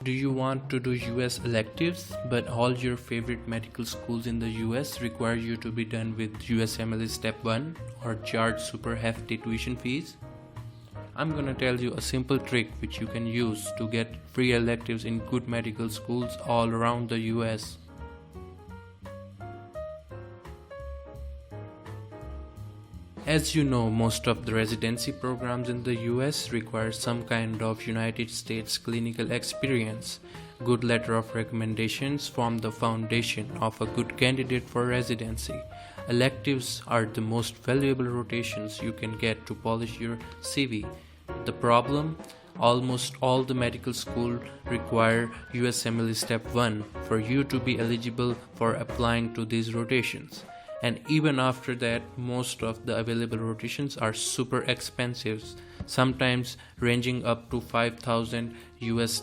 Do you want to do US electives, but all your favorite medical schools in the US require you to be done with USMLE Step 1 or charge super hefty tuition fees? I'm gonna tell you a simple trick which you can use to get free electives in good medical schools all around the US. As you know, most of the residency programs in the US require some kind of United States clinical experience. Good letter of recommendations form the foundation of a good candidate for residency. Electives are the most valuable rotations you can get to polish your CV. The problem? Almost all the medical schools require USMLE Step 1 for you to be eligible for applying to these rotations. And even after that, most of the available rotations are super expensive, sometimes ranging up to $5,000 US.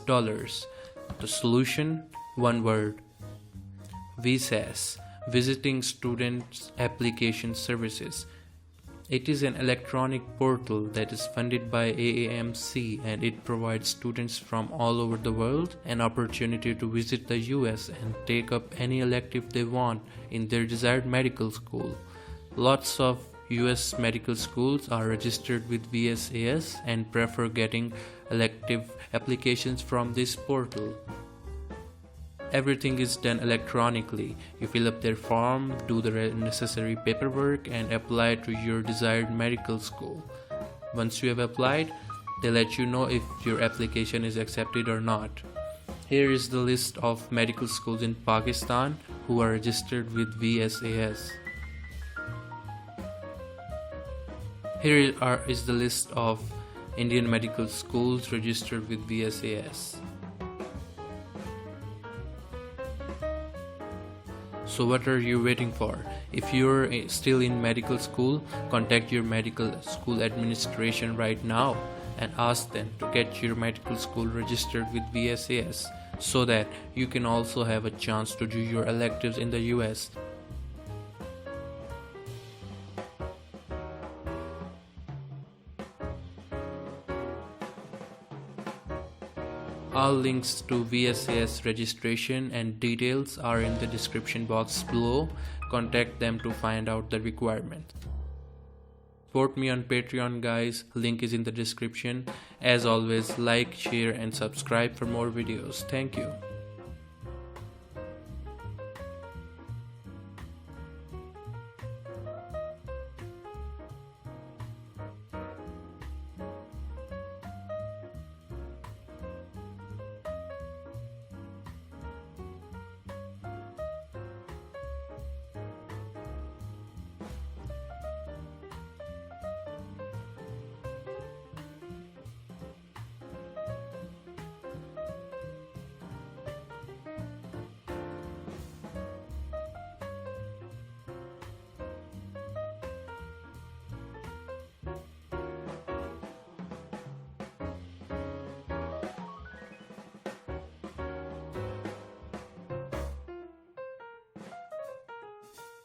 The solution? One word: VSAS, Visiting Students Application Services. It is an electronic portal that is funded by AAMC, and it provides students from all over the world an opportunity to visit the US and take up any elective they want in their desired medical school. Lots of US medical schools are registered with VSAS and prefer getting elective applications from this portal. Everything is done electronically. You fill up their form, do the necessary paperwork, and apply to your desired medical school. Once you have applied, they let you know if your application is accepted or not. Here is the list of medical schools in Pakistan who are registered with VSAS. Here is the list of Indian medical schools registered with VSAS. So what are you waiting for? If you're still in medical school, contact your medical school administration right now and ask them to get your medical school registered with VSAS so that you can also have a chance to do your electives in the US. All links to VSAS registration and details are in the description box below. Contact them to find out the requirements. Support me on Patreon, guys. Link is in the description. As always, like, share and subscribe for more videos. Thank you.